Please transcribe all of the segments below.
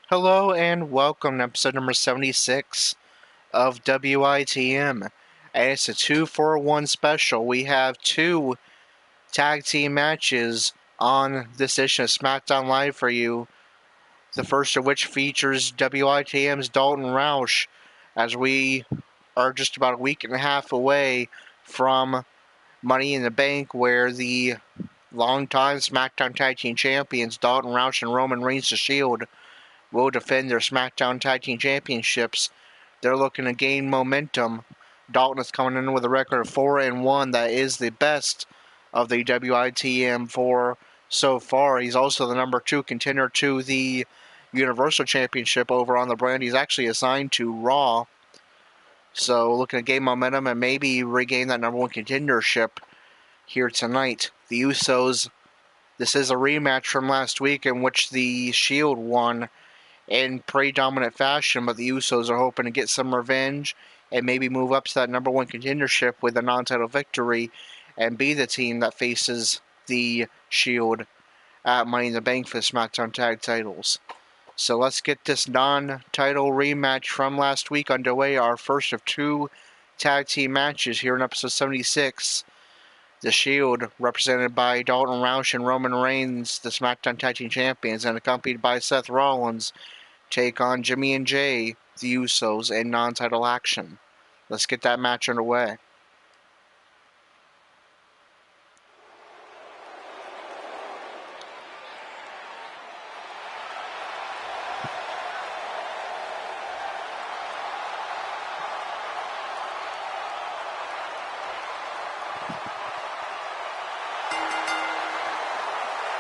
Hello and welcome to episode number 76 of WITM. And it's a 2-for-1 special. We have two tag team matches on this edition of SmackDown Live for you. The first of which features WITM's Dalton Roush, as we are just about a week and a half away from Money in the Bank, where the longtime SmackDown Tag Team Champions Dalton Roush and Roman Reigns, The Shield, will defend their SmackDown Tag Team Championships. They're looking to gain momentum. Dalton is coming in with a record of 4-1. That is the best of the WITM 4 so far. He's also the number 2 contender to the Universal Championship over on the brand. He's actually assigned to Raw. So looking to gain momentum and maybe regain that number 1 contendership here tonight. The Usos, this is a rematch from last week in which the Shield won in pretty dominant fashion, but the Usos are hoping to get some revenge and maybe move up to that number 1 contendership with a non-title victory and be the team that faces the Shield at Money in the Bank for the SmackDown Tag titles. So let's get this non-title rematch from last week underway, our first of 2 tag team matches here in episode 76. The Shield, represented by Dalton Roush and Roman Reigns, the SmackDown Tag Team Champions, and accompanied by Seth Rollins, take on Jimmy and Jay, the Usos, in non-title action. Let's get that match underway.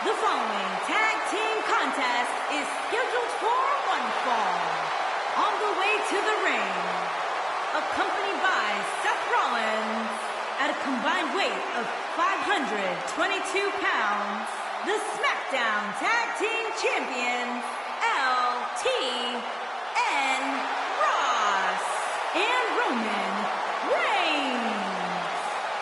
The following tag team contest is scheduled for one fall. On the way to the ring, accompanied by Seth Rollins, at a combined weight of 522 pounds, the SmackDown Tag Team Champions, LTN Ross and Roman Reigns,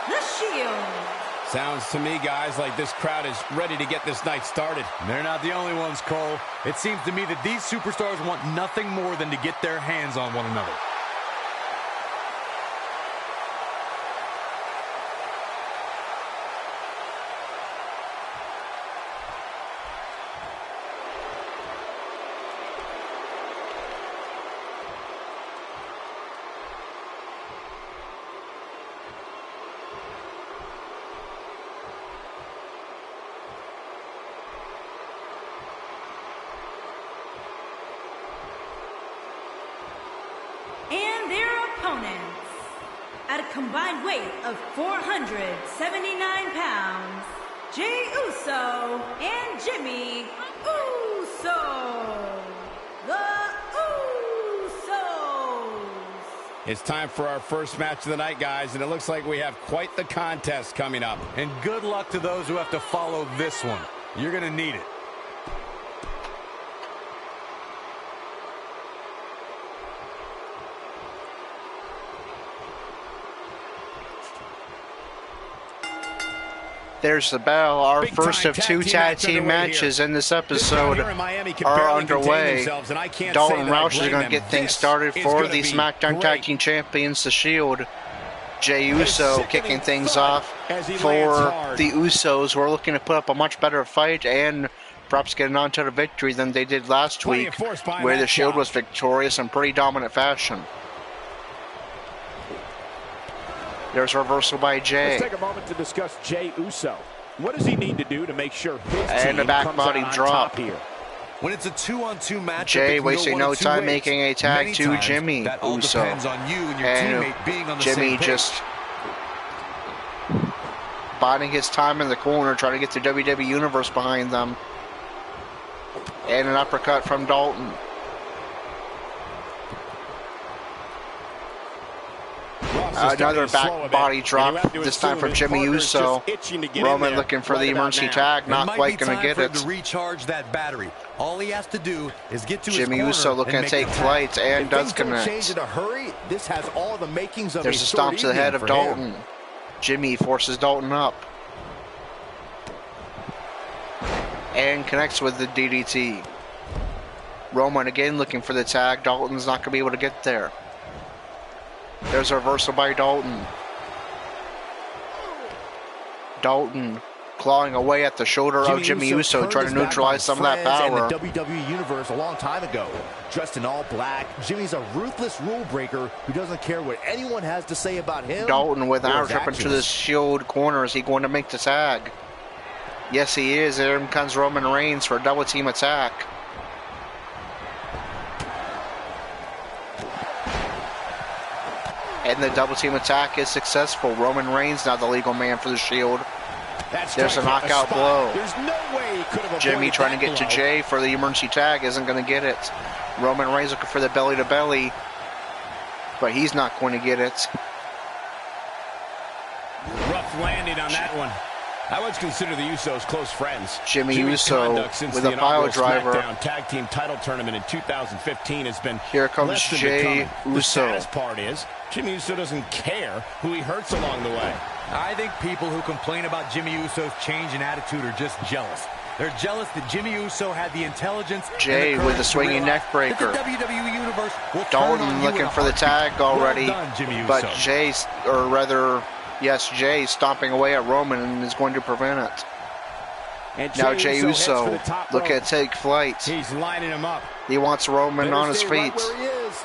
the Shield. Sounds to me, guys, like this crowd is ready to get this night started. They're not the only ones, Cole. It seems to me that these superstars want nothing more than to get their hands on one another. And their opponents, at a combined weight of 479 pounds, Jey Uso and Jimmy Uso. The Usos. It's time for our first match of the night, guys, and it looks like we have quite the contest coming up. And good luck to those who have to follow this one. You're going to need it. There's the bell. Our first of 2 tag team matches in this episode are underway. Dalton Roush is going to get things started for the SmackDown Tag Team Champions, The Shield. Jey Uso kicking things off for the Usos, who are looking to put up a much better fight and perhaps get a non-title victory than they did last week, where the Shield was victorious in pretty dominant fashion. There's a reversal by Jey. Let's take a moment to discuss Jey Uso. What does he need to do to make sure his and team a back comes body out on drop top here? When it's a 2-on-2 match, Jey wasting no time making a tag to Jimmy Uso. And Jimmy just biding his time in the corner, trying to get the WWE Universe behind them. And an uppercut from Dalton. Another back body drop, this time from Jimmy Uso. Roman looking for the emergency tag, not quite going to get it. To recharge that battery. All he has to do is get to Jimmy Uso looking to take flight and does connect. This has all the makings of There's a stomp to the head of Dalton. Jimmy forces Dalton up. And connects with the DDT. Roman again looking for the tag. Dalton's not going to be able to get there. There's a reversal by Dalton. Dalton clawing away at the shoulder of Jimmy Uso, trying to neutralize some of that power. In the WWE Universe a long time ago. Dressed in all black, Jimmy's a ruthless rule breaker who doesn't care what anyone has to say about him. Dalton with an Irish up into the Shield corner. Is he going to make the tag? Yes, he is. There comes Roman Reigns for a double team attack. And the double team attack is successful. Roman Reigns now the legal man for the Shield. There's a knockout blow. There's no way he could have Jimmy trying to get to Jay for the emergency tag, isn't going to get it. Roman Reigns looking for the belly to belly, but he's not going to get it. Rough landing on that one. I would consider the Usos close friends. Jimmy Uso with a pile driver. SmackDown tag team title tournament in 2015 has been. Here comes Jey Uso. The saddest part is Jimmy Uso doesn't care who he hurts along the way. I think people who complain about Jimmy Uso's change in attitude are just jealous. They're jealous that Jimmy Uso had the intelligence. Jay with the swinging neck breaker. The WWE Universe will Dalton looking for the tag already, but Jay, or rather, yes, Jay stomping away at Roman and is going to prevent it. And now Jey Uso look at take flight. He's lining him up. He wants Roman on his feet. Right where he is.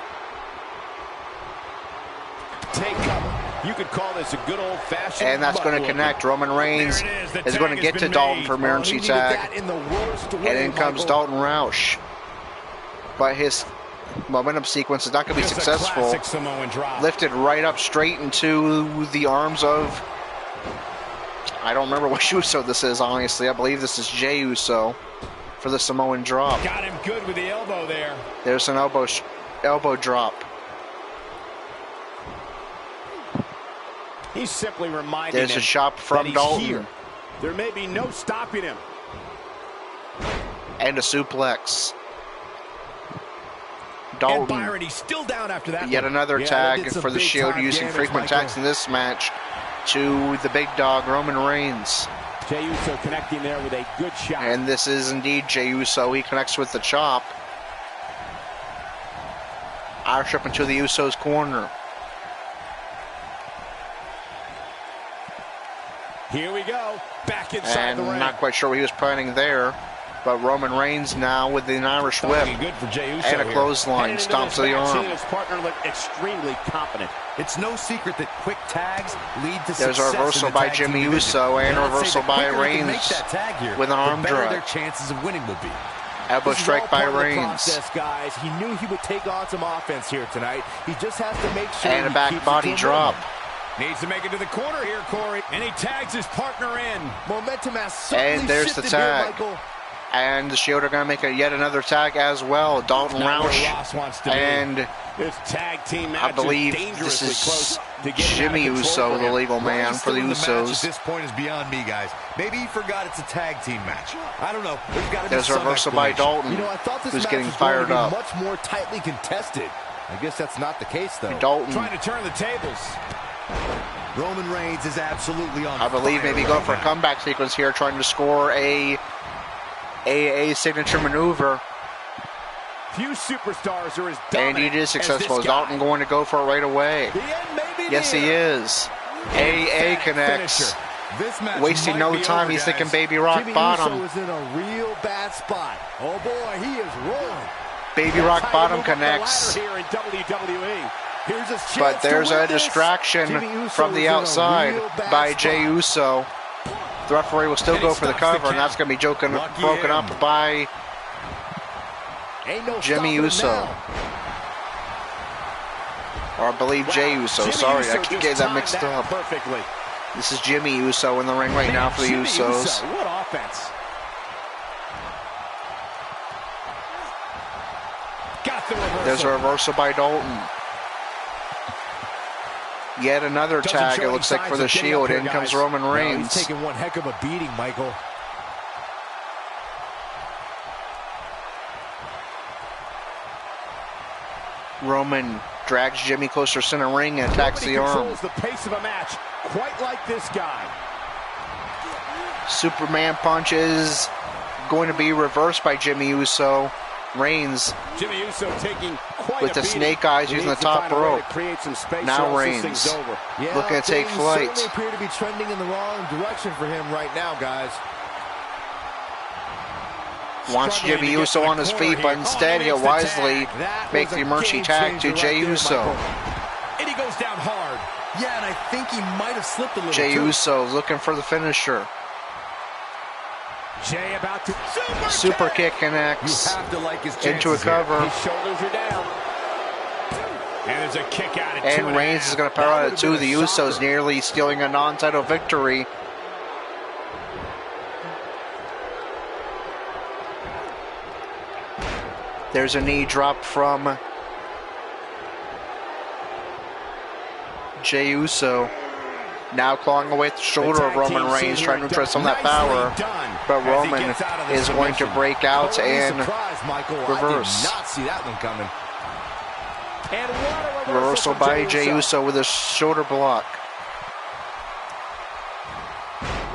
Take cover. You could call this a good old-fashioned. And that's going to connect. Roman Reigns is going to get to Dalton for emergency tag. And in comes Dalton Roush. But his momentum sequence is not going to be successful. Lifted right up straight into the arms of, I don't remember which Uso this is, honestly. I believe this is Jey Uso for the Samoan drop. Got him good with the elbow there. There's an elbow drop. He's simply reminding There's a chop from Dalton. Here. There may be no stopping him. And a suplex. Dalton. And Byron, he's still down after that. Yet another tag for the Shield using frequent tags in this match to the big dog, Roman Reigns. Jey Uso connecting there with a good shot. And this is indeed Jey Uso. He connects with the chop. Irish up into the Usos corner. Here we go, back inside the ring. And not quite sure what he was planning there, but Roman Reigns now with an Irish whip good for Jey Uso and a clothesline, stomps to the arm. His partner looked extremely confident. It's no secret that quick tags lead to There's a reversal by Jimmy Uso and a reversal by Reigns with an arm drag. Their chances of winning will be. Elbow strike by Reigns. Process, guys. He knew he would take on some offense here tonight. He just has to make sure. And a back body drop. Needs to make it to the corner here, Corey. And he tags his partner in. Momentum has certainly and there's the tag. Here, and the Shield are going to make yet another tag as well. Dalton Roush. And this tag team match I believe this is Jimmy Uso, the legal man for the Usos. At this point is beyond me, guys. Maybe he forgot it's a tag team match. I don't know. There's a reversal by Dalton, I thought this who's match getting was fired going to up. be much more tightly contested. I guess that's not the case, though. Dalton trying to turn the tables. Roman Reigns is absolutely on I believe maybe going for a comeback sequence here, trying to score a signature maneuver. Few superstars are as and he is successful. Is Dalton going to go for it right away? Yes, he is. AA connects. Wasting no time. He's thinking baby rock bottom. Jimmy Uso is in a real bad spot. Oh boy, he is rolling. Baby rock bottom connects. Here in WWE. But there's a distraction from the outside by Jey Uso. The referee will still go for the cover, and that's going to be broken up by Jimmy Uso. Or I believe Jey Uso. Sorry, I get that mixed up. Perfectly. This is Jimmy Uso in the ring right now for the Usos. What offense. Got the reversal. There's a reversal by Dalton. Yet another tag, it looks like, for the Shield. In comes Roman Reigns. He's taking one heck of a beating, Michael. Roman drags Jimmy closer center ring and attacks the arm. Controls the pace of a match quite like this guy. Superman punch is going to be reversed by Jimmy Uso. Reigns Jimmy Uso taking quite with a the beating. snake eyes He using the needs to top find a way to rope. create some space Now or else this thing's Reigns over. Yeah, looking to take things flight. certainly appear to be trending in the wrong direction for him right now, guys. Wants Jimmy Uso on his feet, but instead he'll wisely make the emergency tag to Jey Uso. And he goes down hard. Yeah, and I think he might have slipped a little Jey too. Uso looking for the finisher. Jey about to Super kick You connects have to like his into a chances here. cover. His shoulders are down. And there's a kick out at And Reigns is going to power out at 2 of the Usos, nearly stealing a non-title victory. There's a knee drop from Jey Uso. Now clawing away at the shoulder of Roman Reigns, trying to address some of that power. But Roman is going to break out and reverse. I did not see that one coming. And what a Reversal from by Jey Uso with a shoulder block.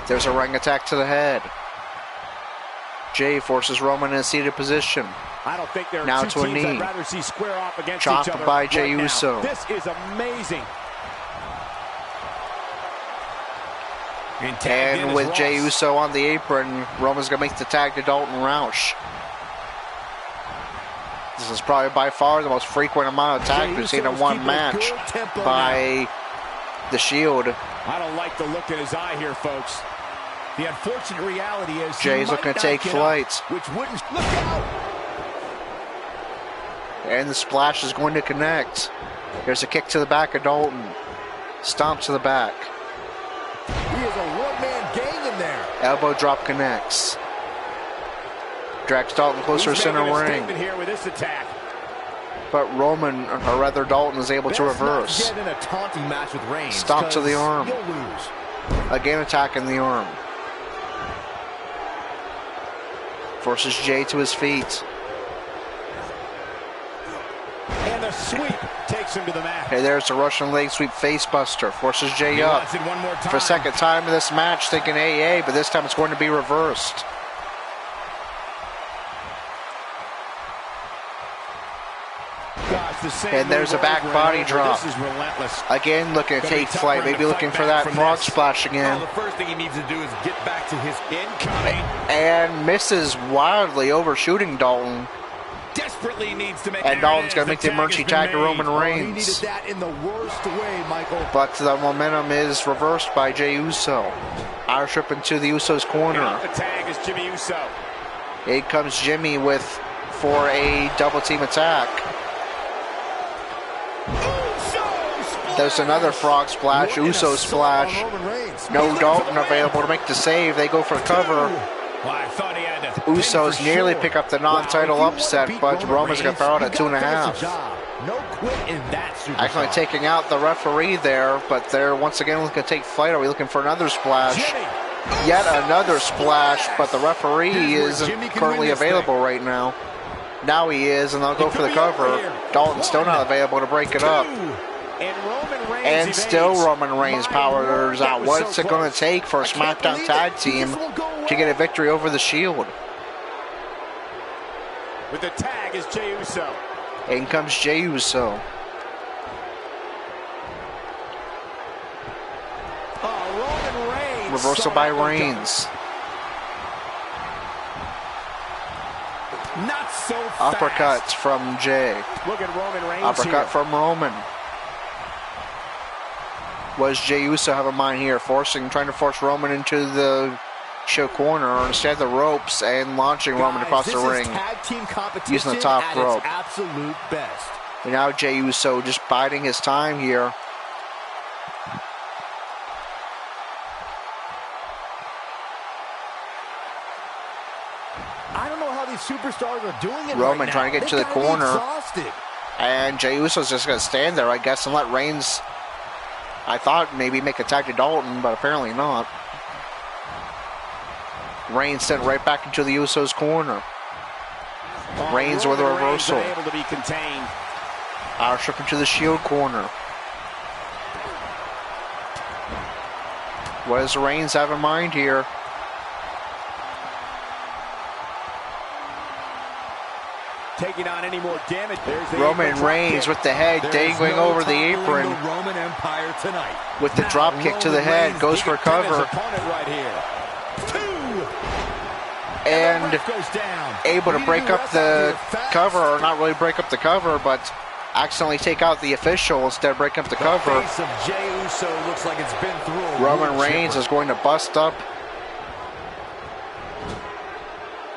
There's a ring attack to the head. Jey forces Roman in a seated position. I don't think there are Now two to a teams knee. I'd rather see square off against Chopped each other by right Jey now. Uso. This is amazing. And with Jey Uso on the apron, Roman's going to make the tag to Dalton Roush. This is probably by far the most frequent amount of tags we've seen in one match by the Shield. I don't like the look in his eye here, folks. The unfortunate reality is Jey's looking to take flight. Which wouldn't look out. And the splash is going to connect. There's a kick to the back of Dalton. Stomp to the back. He is a one-man gang in there. Elbow drop connects. Drags Dalton closer to center ring. Here with this attack. But Roman, or rather Dalton, is able to reverse. Get in a taunting match with Reigns. Stomp to the arm. You'll lose. Again attacking the arm. Forces Jey to his feet. And the sweep takes him to the mat. Hey, there's a Russian leg sweep face buster. Forces Jey He up. wants it one more time. For a second time in this match, thinking AA, but this time it's going to be reversed. Gosh, the same And there's move a back over and body over. drop. This is relentless. Again, looking to Gonna be take tough flight. for him Maybe to looking fight for back that from frog this. splash Well, again. the first thing he needs to do is get back to his Incoming. And misses wildly, overshooting Dalton. desperately needs to make. And Dalton's going to make the tag emergency has been tag to made. Roman Oh, he needed Reigns. that in the worst way, Michael. But the momentum is reversed by Jey Uso. Irish whip into the Usos' And corner. off the tag is Jimmy Uso. In comes Jimmy for a double team attack. There's another frog splash, What an Uso assault splash. on Roman Reigns. No Dalton available to make the save. They go for cover. Well, I thought he had to. Usos for nearly sure. pick up the non-title Wow, if you upset, wanna but beat Roman's going to throw out Reigns, at you gotta 2.5. finish the job. No quit in that superstar. Actually taking out the referee there, but they're once again looking to take flight. Are we looking for another splash? Jimmy. Yet another splash, but the referee Here's where isn't Jimmy can currently win this available right now. Now he is, and they'll go for the cover. Dalton's still not available to break it up. And Roman Reigns And evades. still Roman Reigns My powers Lord, out. that was What's so it going close. to take for a I can't SmackDown believe tag it. team This won't go to get a away. victory over the Shield? With the tag is Jey Uso. In comes Jey Uso. Roman Reigns. Reversal saw by that one Reigns. coming. Not so fast. Uppercut from Jey. Look at Roman Reigns Uppercut here. from Roman. What does Jey Uso have in mind here? Trying to force Roman into the show corner, or instead the ropes, and launching Roman across the This ring. is tag team competition Using the top at rope. its absolute best. And now Jey Uso just biding his time here. I don't know how these superstars are doing it Roman right now. trying to get to They the gotta be corner. exhausted. And Jey Uso's just going to stand there, I guess, and let Reigns, I thought maybe make a tag to Dalton, but apparently not. Reigns sent right back into the Usos' corner. Reigns with a Roman Reigns reversal. unable to be contained. Irish whip into the Shield corner. What does Reigns have in mind here? taking on any more damage. There's the Roman Reigns with the head dangling over the apron. The Roman Empire tonight. With the drop kick to the head, goes for cover. Right here. And Goes down. able to break up the cover, or not really break up the cover, but accidentally take out the official instead of breaking up the cover. Face of Jey Uso looks like it's been through a Roman wood Reigns chipper. is going to bust up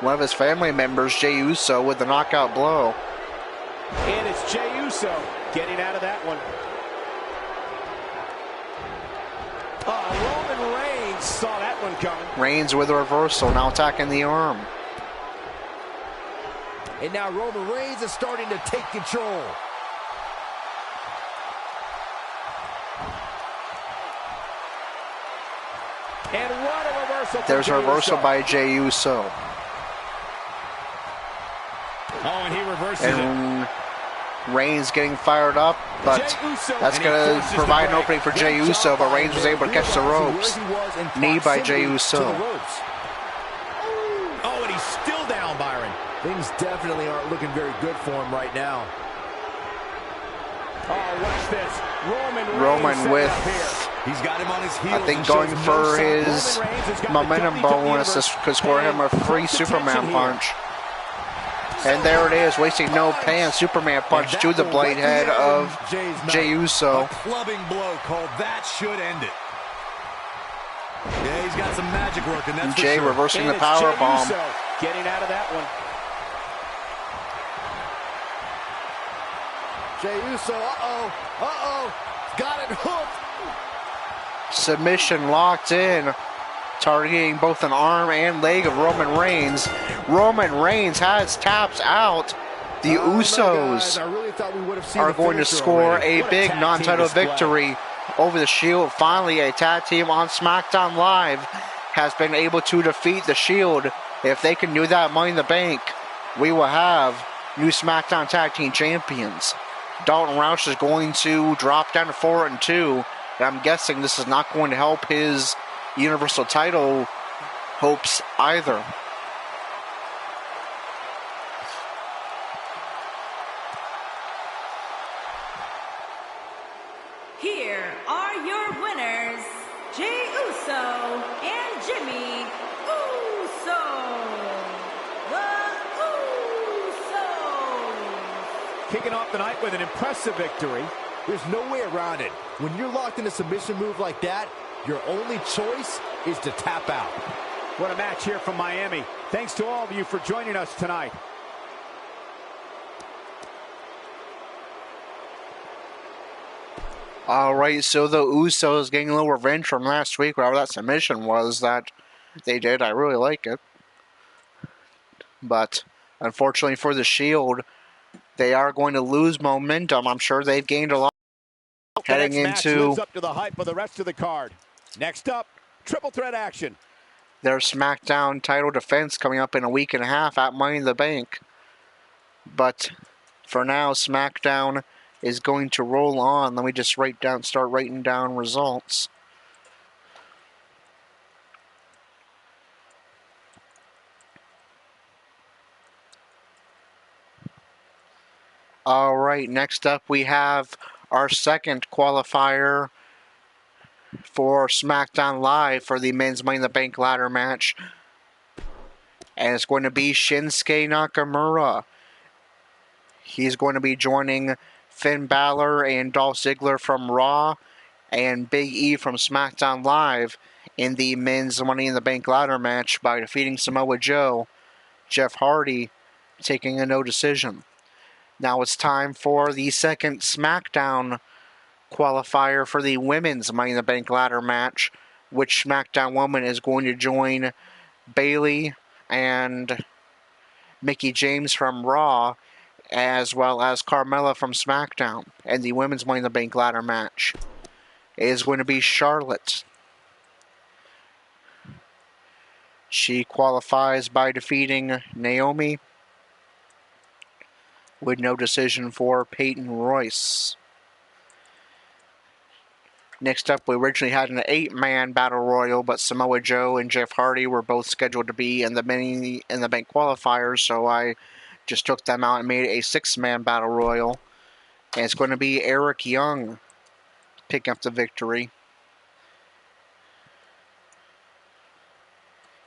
one of his family members, Jey Uso, with the knockout blow. And it's Jey Uso getting out of that one. Roman Reigns saw that one coming. Reigns with a reversal, now attacking the arm. And now Roman Reigns is starting to take control. And what a reversal. There's a reversal by Jey Uso. Oh, and he reverses it. And Reigns getting fired up, but that's going to provide an opening for Jey Uso, but Reigns was able to catch the ropes. Knee by Jey Uso. Oh, and he's still down, Byron. Things definitely aren't looking very good for him right now. Oh, watch this. Roman with, He's got him on his heels. I think, going for his momentum bonus. This could score him a free Superman punch. And there it is, wasting no pain. Superman punch to the blade head of Jey Uso. A clubbing blow called that should end it. Yeah, he's got some magic working. That's for Jey sure. reversing the And it's power Jey bomb. Uso getting out of that one. Jey Uso, got it hooked. Submission locked in, targeting both an arm and leg of Roman Reigns. Roman Reigns has tapped out. The Usos are going to score a big non-title victory over the Shield. Finally, a tag team on SmackDown Live has been able to defeat the Shield. If they can do that Money in the Bank, we will have new SmackDown Tag Team Champions. Dalton Roush is going to drop down to 4-2. And I'm guessing this is not going to help his Universal title hopes either. Here are your winners, Jey Uso and Jimmy Uso. The Usos. Kicking off the night with an impressive victory. There's no way around it. When you're locked in a submission move like that, your only choice is to tap out. What a match here from Miami. Thanks to all of you for joining us tonight. All right, so the Usos getting a little revenge from last week, whatever that submission was that they did. I really like it. But unfortunately for the Shield, they are going to lose momentum. I'm sure they've gained a lot heading into lives up to the hype of the rest of the card. Next up, triple threat action. their SmackDown title defense coming up in a week and a half at Money in the Bank. But for now, SmackDown is going to roll on. Let me just start writing down results. All right, next up we have our second qualifier for SmackDown Live for the Men's Money in the Bank ladder match. And it's going to be Shinsuke Nakamura. He's going to be joining Finn Balor and Dolph Ziggler from Raw and Big E from SmackDown Live in the Men's Money in the Bank ladder match by defeating Samoa Joe, Jeff Hardy taking a no decision. Now it's time for the second SmackDown qualifier for the Women's Money in the Bank ladder match, which SmackDown woman is going to join Bayley and Mickie James from Raw, as well as Carmella from SmackDown. And the Women's Money in the Bank ladder match is going to be Charlotte. She qualifies by defeating Naomi, with no decision for Peyton Royce. Next up, we originally had an 8-man battle royal, but Samoa Joe and Jeff Hardy were both scheduled to be in the Money in the Bank qualifiers, so I just took them out and made a 6-man battle royal. And it's going to be Eric Young picking up the victory.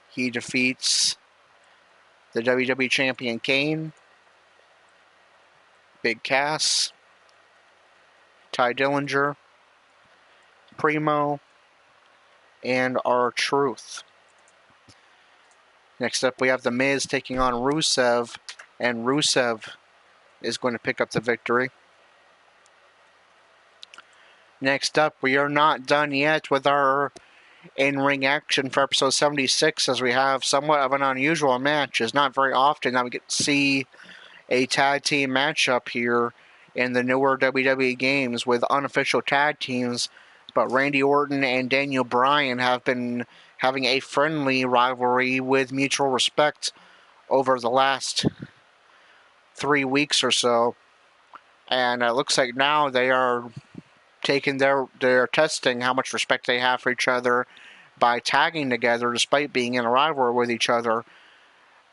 He defeats the WWE Champion Kane, Big Cass, Ty Dillinger, Primo, and R-Truth. Next up, we have The Miz taking on Rusev, and Rusev is going to pick up the victory. Next up, we are not done yet with our in-ring action for episode 76, as we have somewhat of an unusual match. It's not very often that we get to see a tag team matchup here in the newer WWE games with unofficial tag teams, but Randy Orton and Daniel Bryan have been having a friendly rivalry with mutual respect over the last 3 weeks or so, and it looks like now they are they're testing how much respect they have for each other by tagging together despite being in a rivalry with each other,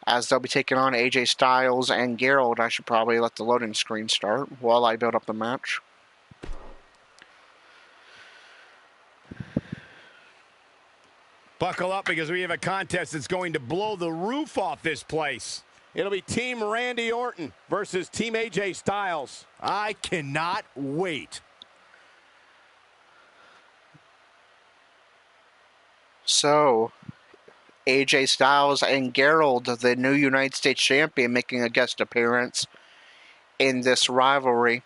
as they'll be taking on AJ Styles and Gerald. I should probably let the loading screen start while I build up the match. Buckle up, because we have a contest that's going to blow the roof off this place. It'll be Team Randy Orton versus Team AJ Styles. I cannot wait. So, AJ Styles and Gerald, the new United States Champion, making a guest appearance in this rivalry.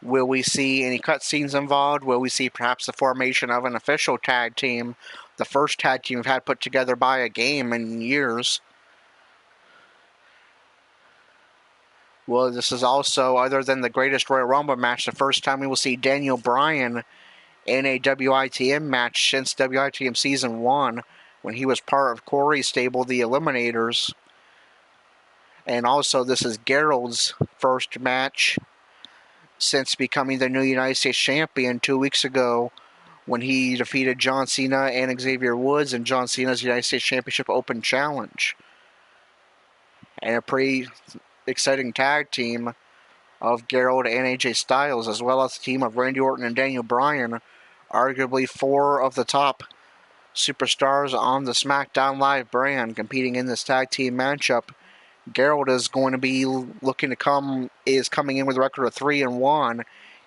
Will we see any cutscenes involved? Will we see perhaps the formation of an official tag team? The first tag team we've had put together by a game in years. Well, this is also, other than the Greatest Royal Rumble match, the first time we will see Daniel Bryan in a WITM match since WITM Season 1, when he was part of Corey's stable, the Eliminators. And also, this is Gerald's first match since becoming the new United States Champion 2 weeks ago, when he defeated John Cena and Xavier Woods in John Cena's United States Championship Open Challenge. And a pretty exciting tag team of Gerald and AJ Styles, as well as the team of Randy Orton and Daniel Bryan, arguably 4 of the top superstars on the SmackDown Live brand, competing in this tag team matchup. Gerald is going to be coming in with a record of 3-1.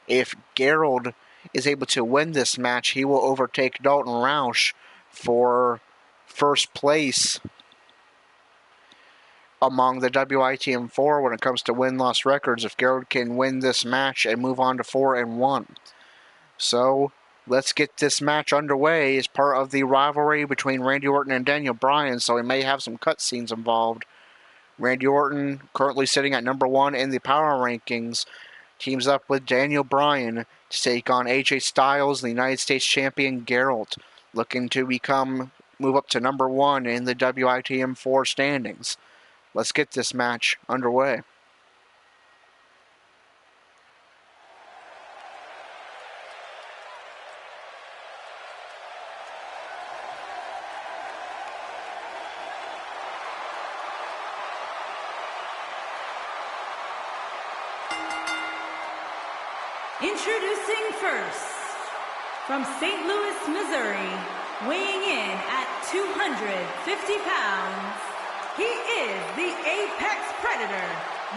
If Gerald is able to win this match, he will overtake Dalton Roush for first place among the WITM 4 when it comes to win-loss records, if Gerald can win this match and move on to 4-1. So, let's get this match underway as part of the rivalry between Randy Orton and Daniel Bryan, so we may have some cutscenes involved. Randy Orton, currently sitting at number 1 in the power rankings, teams up with Daniel Bryan to take on AJ Styles, the United States Champion Gerald, looking to move up to number 1 in the WITM 4 standings. Let's get this match underway. Introducing first, from St. Louis, Missouri, weighing in at 250 pounds, he is the Apex Predator,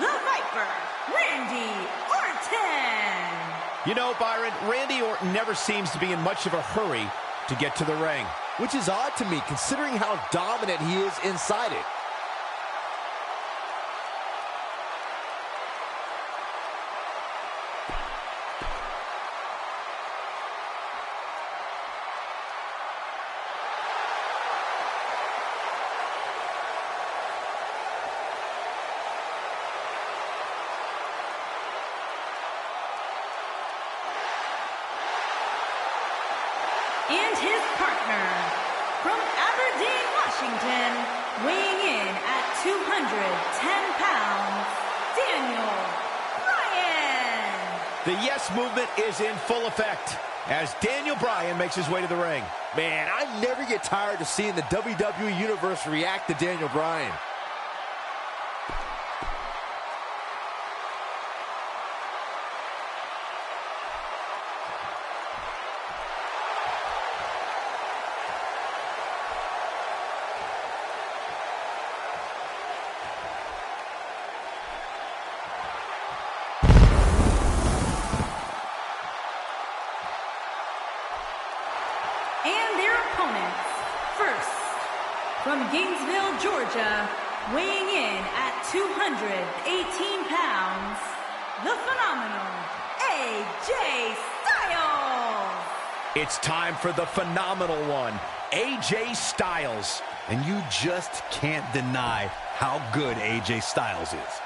the Viper, Randy Orton. You know, Byron, Randy Orton never seems to be in much of a hurry to get to the ring, which is odd to me considering how dominant he is inside it. And his partner, from Aberdeen, Washington, weighing in at 210 pounds, Daniel Bryan. The yes movement is in full effect as Daniel Bryan makes his way to the ring. Man, I never get tired of seeing the WWE Universe react to Daniel Bryan. From Gainesville, Georgia, weighing in at 218 pounds, the phenomenal AJ Styles. It's time for the phenomenal one, AJ Styles. And you just can't deny how good AJ Styles is.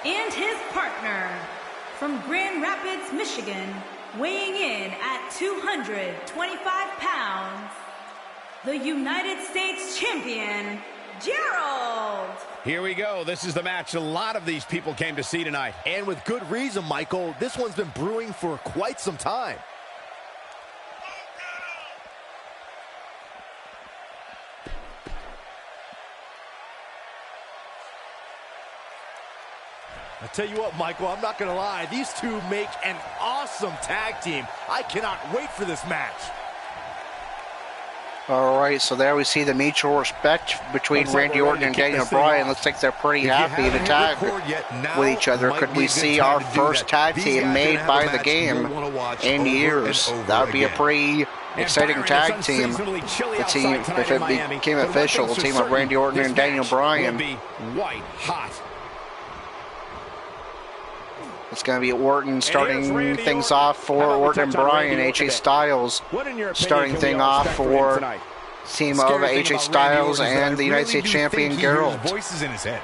And his partner, from Grand Rapids, Michigan, weighing in at 225 pounds, the United States Champion, Gerald. Here we go. This is the match a lot of these people came to see tonight. And with good reason, Michael. This one's been brewing for quite some time. I tell you what, Michael, I'm not going to lie. These two make an awesome tag team. I cannot wait for this match. All right, so there we see the mutual respect between Randy Orton and Daniel Bryan. Looks like they're pretty happy to tag with each other. Could we see our first tag team made by the game in years? That would be a pretty exciting tag team. The team, if it became official, the team of Randy Orton and Daniel Bryan. White hot. It's going to be Orton starting things off for Orton and Bryan. AJ Styles starting thing off for team of AJ Styles and the United States Champion Gerald. Voices in his head.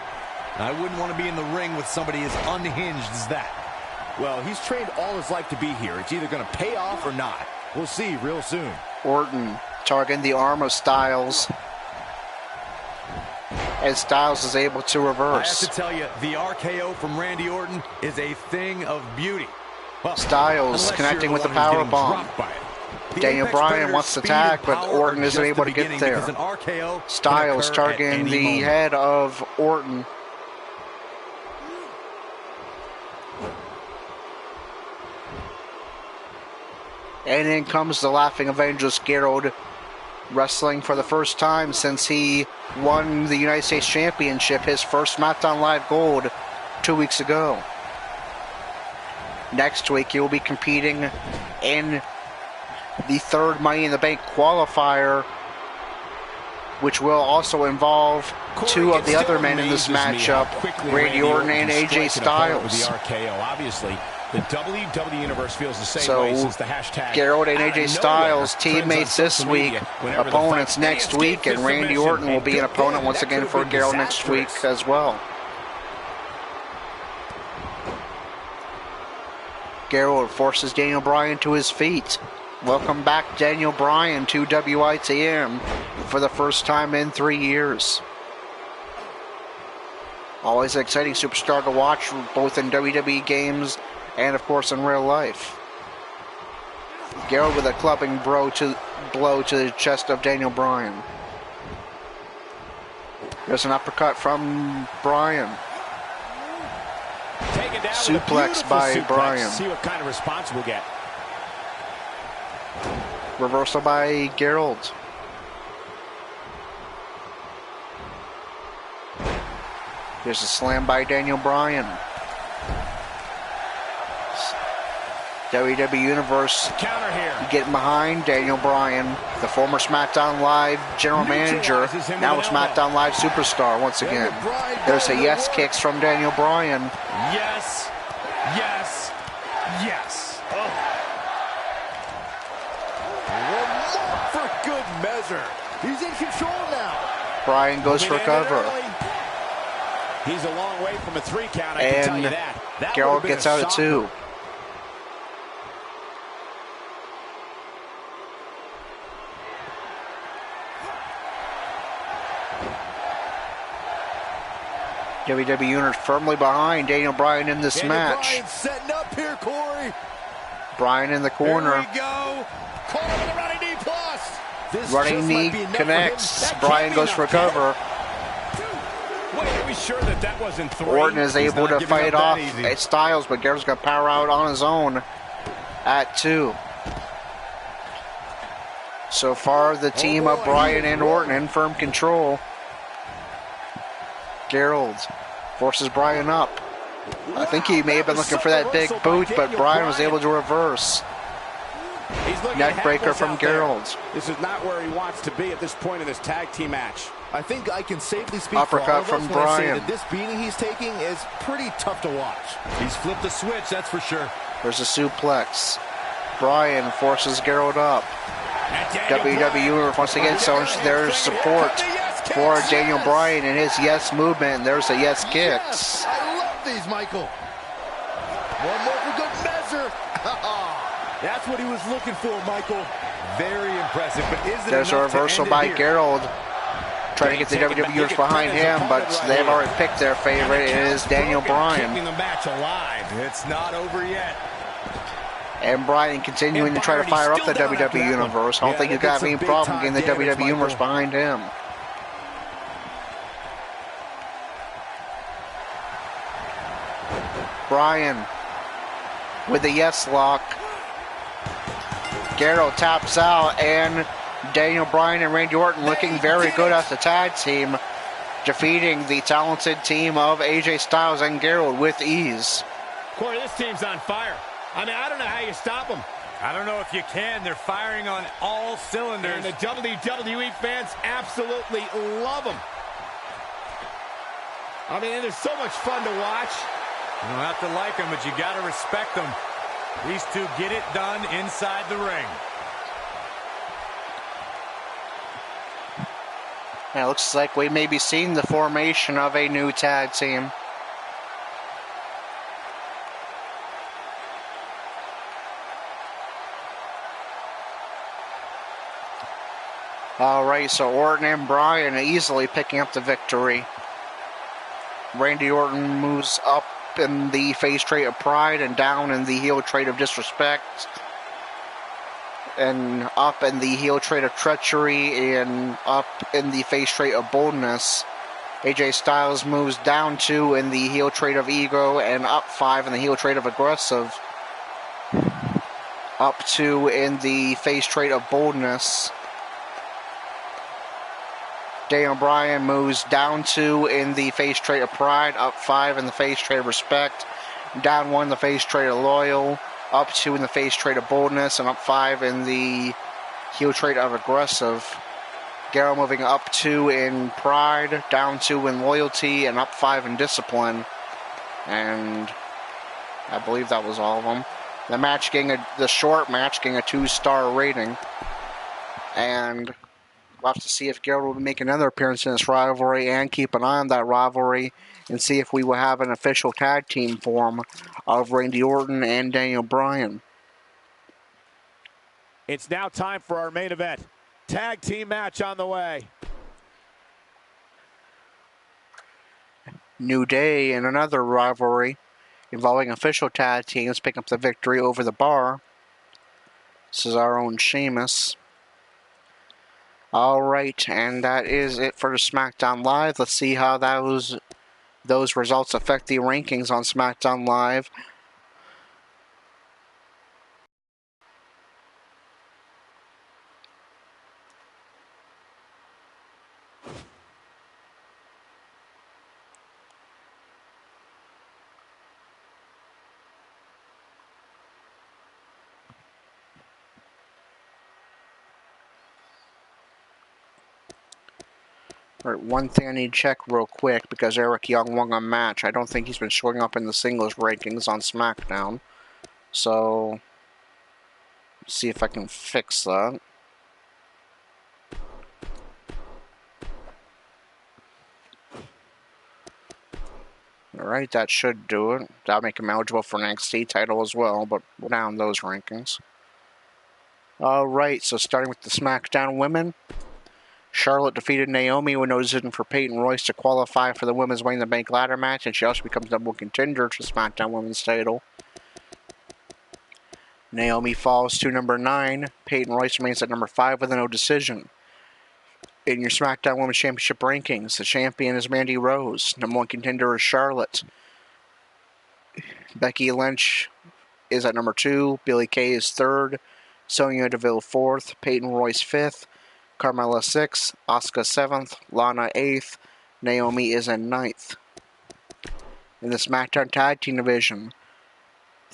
I wouldn't want to be in the ring with somebody as unhinged as that. Well, he's trained all his life to be here. It's either going to pay off or not. We'll see real soon. Orton targeting the arm of Styles, and Styles is able to reverse. I have to tell you, the RKO from Randy Orton is a thing of beauty. Well, Styles connecting with the power bomb. Daniel Bryan wants to tag, but Orton isn't able to get there. Styles targeting the head of Orton. And in comes the Laughing Evangelist Gerald, wrestling for the first time since he won the United States Championship, his first SmackDown Live Gold 2 weeks ago. Next week, he will be competing in the third Money in the Bank qualifier, which will also involve two of the other men in this matchup, Randy Orton and AJ Styles. The RKO, obviously. The WWE Universe feels the same way since the hashtag. Gerald and AJ Styles, teammates this week, opponents next week, and Randy Orton will be an opponent once again for Gerald next week as well. Gerald forces Daniel Bryan to his feet. Welcome back, Daniel Bryan, to WITM for the first time in 3 years. Always an exciting superstar to watch, both in WWE games and, of course, in real life. Gerald with a clubbing blow to the chest of Daniel Bryan. There's an uppercut from Bryan. Suplex by Bryan. See what kind of response we'll get. Reversal by Gerald. There's a slam by Daniel Bryan. WWE Universe Counter here. getting behind Daniel Bryan, the former SmackDown Live general manager, now a SmackDown Live superstar once again. There's a yes kicks from Daniel Bryan. Yes, yes, yes. Oh. For good measure. He's in control now. Bryan goes for cover. He's a long way from a 3 count, I can tell you that. Gerald gets out at 2. WWE Universe firmly behind Daniel Bryan in this match. Bryan setting up here, Corey. Bryan in the corner. Here we go. Call with a running knee plus. This running knee connects. Bryan goes for cover. Wait, are we sure that wasn't 3? Orton is able to fight off at Styles, but Gerald's going to power out on his own at 2. So far, the team of Bryan and Orton in firm control. Gerald forces Bryan up. I think he may have been looking for that big boot, but Bryan was able to reverse. Neck breaker from Gerald. This is not where he wants to be at this point in this tag team match. I think I can safely speak uppercut for all of from us when I say Bryan. that this beating he's taking is pretty tough to watch. He's flipped the switch, that's for sure. There's a suplex. Bryan forces Gerald up. WWE once again showing their support for Daniel Bryan and his yes movement. And there's a yes kicks. Yes, I love these, Michael. One more for good measure. That's what he was looking for, Michael. Very impressive, but is it There's a enough to reversal end it by here? Gerald. Trying to get the WWEers behind him, but they've already picked their favorite. It is Daniel Bryan. Keeping the match alive. It's not over yet. And Bryan continuing to try to fire up the WWE Universe. I don't think he's got any problem getting the WWE Universe behind him. Bryan with the yes lock. Gerald taps out, and Daniel Bryan and Randy Orton looking very good as a tag team, defeating the talented team of AJ Styles and Gerald with ease. Corey, this team's on fire. I mean, I don't know how you stop them. I don't know if you can. They're firing on all cylinders. And the WWE fans absolutely love them. I mean, they're so much fun to watch. You don't have to like them, but you got to respect them. These two get it done inside the ring. It looks like we may be seeing the formation of a new tag team. Alright, so Orton and Bryan easily picking up the victory. Randy Orton moves up in the face trait of pride and down in the heel trait of disrespect. And up in the heel trait of treachery and up in the face trait of boldness. AJ Styles moves down 2 in the heel trait of ego and up 5 in the heel trait of aggressive. Up 2 in the face trait of boldness. Daniel Bryan moves down 2 in the face trait of pride, up 5 in the face trait of respect, down 1 in the face trait of loyal, up 2 in the face trait of boldness, and up 5 in the heel trait of aggressive. Gerald moving up 2 in pride, down 2 in loyalty, and up 5 in discipline. And I believe that was all of them. The short match getting a 2-star rating. And we'll have to see if Gerald will make another appearance in this rivalry and keep an eye on that rivalry and see if we will have an official tag team form of Randy Orton and Daniel Bryan. It's now time for our main event. Tag team match on the way. New Day in another rivalry involving official tag teams picking up the victory over the Bar. This is our own Sheamus. Alright, and that is it for the SmackDown Live. Let's see how those results affect the rankings on SmackDown Live. Alright, one thing I need to check real quick, because Eric Young won a match. I don't think he's been showing up in the singles rankings on SmackDown. So, see if I can fix that. Alright, that should do it. That'll make him eligible for an NXT title as well, but we're down those rankings. Alright, so starting with the SmackDown women. Charlotte defeated Naomi with no decision for Peyton Royce to qualify for the Women's Money in the Bank ladder match, and she also becomes number 1 contender to SmackDown Women's title. Naomi falls to number 9. Peyton Royce remains at number 5 with a no decision. In your SmackDown Women's Championship rankings, the champion is Mandy Rose. Number 1 contender is Charlotte. Becky Lynch is at number 2. Billie Kay is 3rd. Sonya Deville 4th, Peyton Royce 5th, Carmella 6th, Asuka 7th, Lana 8th, Naomi is in 9th. In the SmackDown Tag Team Division,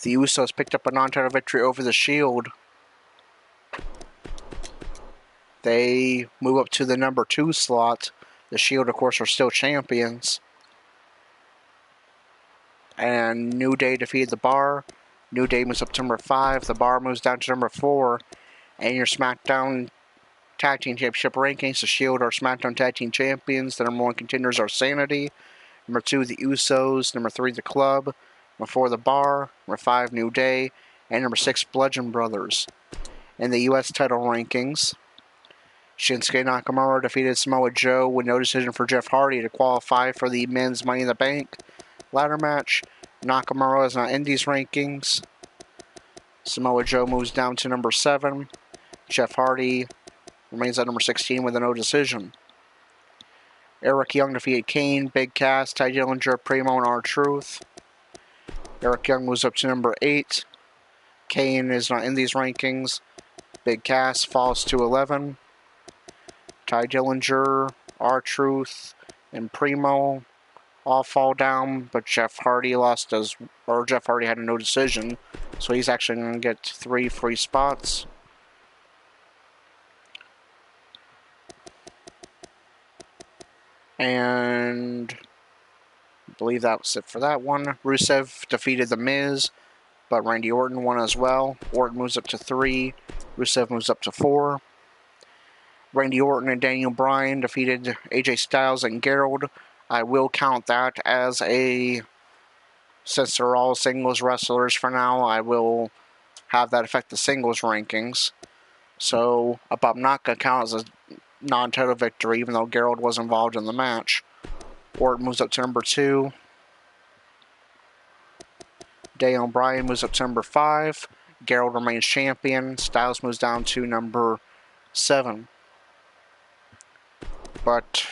the Usos picked up a non-title victory over the Shield. They move up to the number 2 slot. The Shield, of course, are still champions. And New Day defeated the Bar. New Day moves up to number 5. The Bar moves down to number 4. And your SmackDown Tag Team Championship rankings, the Shield are SmackDown Tag Team Champions. The number 1 contenders are Sanity. Number 2, the Usos. Number 3, the Club. Number 4, the Bar. Number 5, New Day. And number 6, Bludgeon Brothers. In the U.S. title rankings, Shinsuke Nakamura defeated Samoa Joe with no decision for Jeff Hardy to qualify for the men's Money in the Bank ladder match. Nakamura is not in these rankings. Samoa Joe moves down to number 7. Jeff Hardy remains at number 16 with a no decision. Eric Young defeated Kane, Big Cass, Ty Dillinger, Primo, and R-Truth. Eric Young moves up to number 8. Kane is not in these rankings. Big Cass falls to 11. Ty Dillinger, R-Truth, and Primo all fall down, but Jeff Hardy Jeff Hardy had a no decision, so he's actually going to get 3 free spots. And I believe that was it for that one. Rusev defeated The Miz, but Randy Orton won as well. Orton moves up to 3. Rusev moves up to 4. Randy Orton and Daniel Bryan defeated AJ Styles and Gerald. I will count that as since they're all singles wrestlers for now, I will have that affect the singles rankings. So, I'm not going to count as a non-title victory, even though Gerald was involved in the match. Orton moves up to number 2. Daniel Bryan moves up to number 5. Gerald remains champion. Styles moves down to number 7. But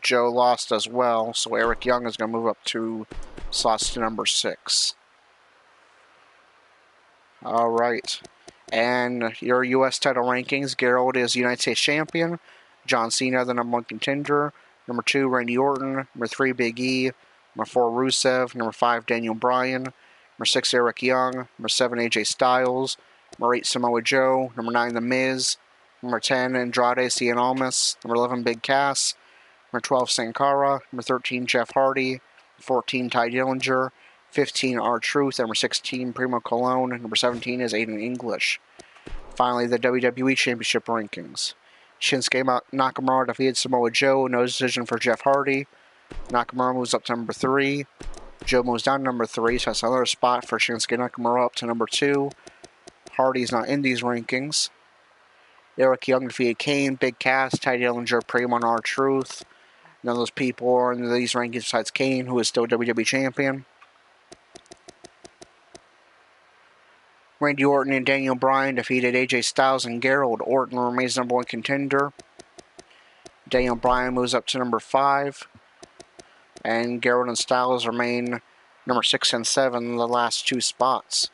Joe lost as well, so Eric Young is going to move up 2 slots to number 6. Alright. And your U.S. title rankings, Gerald is United States Champion. John Cena, the number 1 contender. Number 2, Randy Orton. Number 3, Big E. Number 4, Rusev. Number 5, Daniel Bryan. Number 6, Eric Young. Number 7, AJ Styles. Number 8, Samoa Joe. Number 9, The Miz. Number 10, Andrade Cien Almas. Number 11, Big Cass. Number 12, Sin Cara. Number 13, Jeff Hardy. 14, Ty Dillinger. 15, R-Truth. Number 16, Primo Colon. Number 17 is Aiden English. Finally, the WWE Championship rankings. Shinsuke Nakamura defeated Samoa Joe. No decision for Jeff Hardy. Nakamura moves up to number 3. Joe moves down to number 3, so that's another spot for Shinsuke Nakamura up to number 2. Hardy's not in these rankings. Eric Young defeated Kane, Big Cass, Ty Dillinger, Primo, and R-Truth. None of those people are in these rankings besides Kane, who is still WWE Champion. Randy Orton and Daniel Bryan defeated AJ Styles and Gerald. Orton remains number 1 contender. Daniel Bryan moves up to number 5. And Gerald and Styles remain number 6 and 7 in the last 2 spots.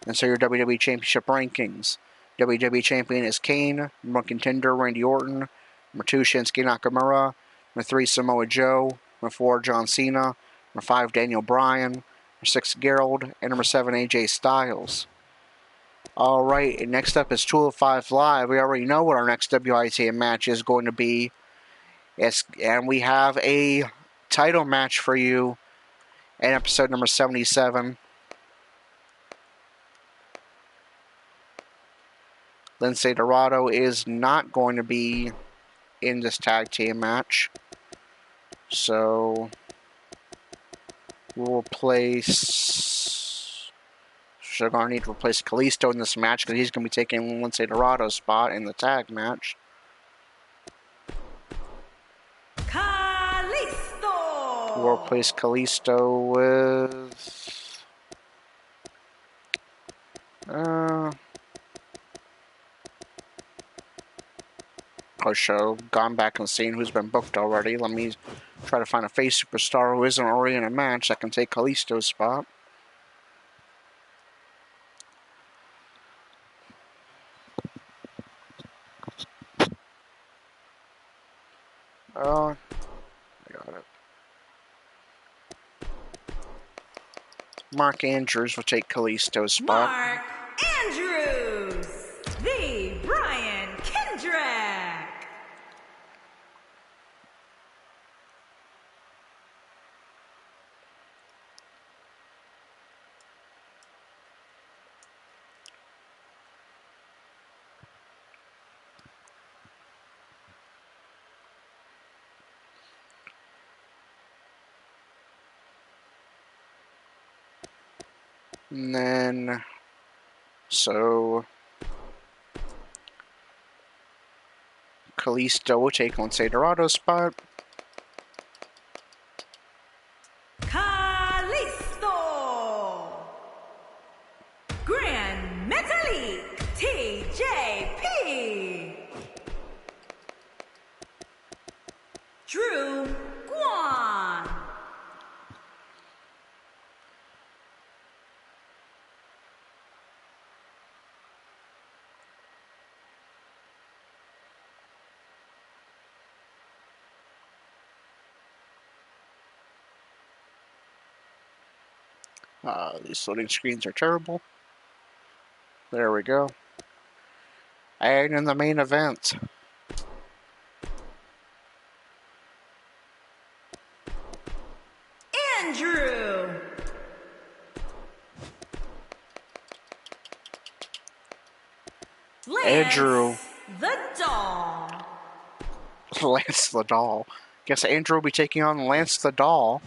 And so your WWE Championship rankings. WWE Champion is Kane. Number 1 contender, Randy Orton. Number 2, Shinsuke Nakamura. Number 3, Samoa Joe. Number 4, John Cena. Number 5, Daniel Bryan. Number 6, Gerald. And number 7, AJ Styles. Alright, and next up is 205 Live. We already know what our next WITM match is going to be. And we have a title match for you in episode number 77. Lince Dorado is not going to be in this tag team match. So we'll replace... So we're going to need to replace Kalisto in this match because he's going to be taking Lince Dorado's spot in the tag match. Kalisto! We'll replace Kalisto with... show. Gone back and seen who's been booked already. Let me try to find a face superstar who isn't already in a match that can take Kalisto's spot. I got it. Mark Andrews will take Kalisto's spot. Mark Andrews, the Bryan Kendrick. And then, so Kalisto will take Lince Dorado's spot. Kalisto. Grand Metalik TJP. Drew Guan. These loading screens are terrible. There we go. And in the main event, Andrew. Andrew. The Doll. Lance the Doll. Guess Andrew will be taking on Lance the Doll.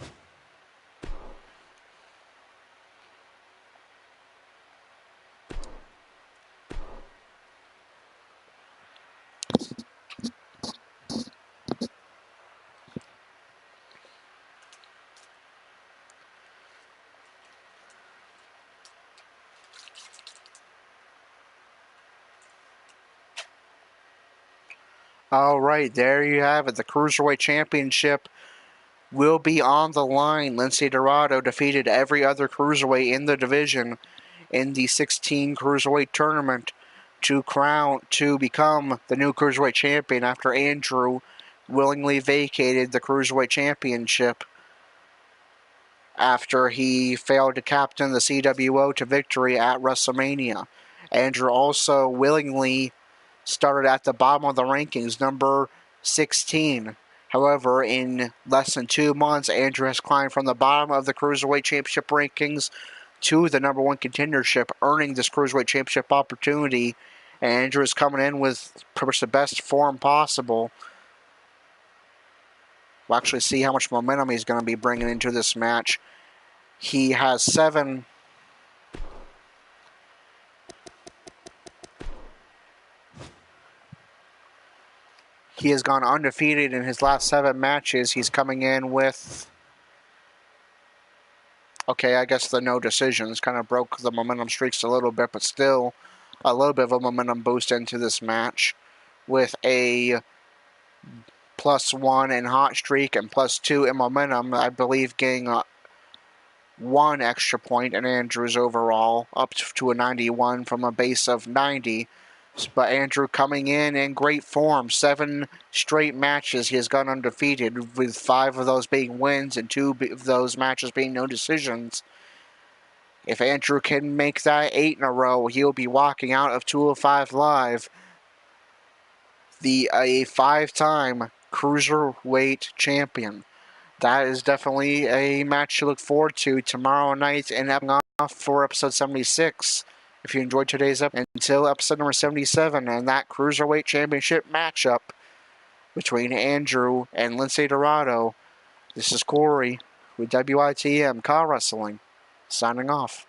All right, there you have it. The Cruiserweight Championship will be on the line. Lince Dorado defeated every other Cruiserweight in the division in the 16 Cruiserweight tournament to become the new Cruiserweight Champion after Andrew willingly vacated the Cruiserweight Championship after he failed to captain the CWO to victory at WrestleMania. Andrew also willingly started at the bottom of the rankings, number 16. However, in less than 2 months, Andrew has climbed from the bottom of the Cruiserweight Championship rankings to the number one contendership, earning this Cruiserweight Championship opportunity. And Andrew is coming in with pretty much the best form possible. We'll actually see how much momentum he's going to be bringing into this match. He has 7... He has gone undefeated in his last 7 matches. He's coming in with... Okay, I guess the no decisions kind of broke the momentum streaks a little bit, but still a little bit of a momentum boost into this match with a +1 in hot streak and +2 in momentum. I believe getting 1 extra point in Andrew's overall, up to a 91 from a base of 90. But Andrew coming in great form. 7 straight matches he has gone undefeated, with 5 of those being wins and 2 of those matches being no decisions. If Andrew can make that 8 in a row, he'll be walking out of 205 Live a 5-time Cruiserweight Champion. That is definitely a match to look forward to tomorrow night and off for episode 76. If you enjoyed today's episode, until episode number 77 and that Cruiserweight Championship matchup between Andrew and Lince Dorado, this is Corey with WITM Car Wrestling, signing off.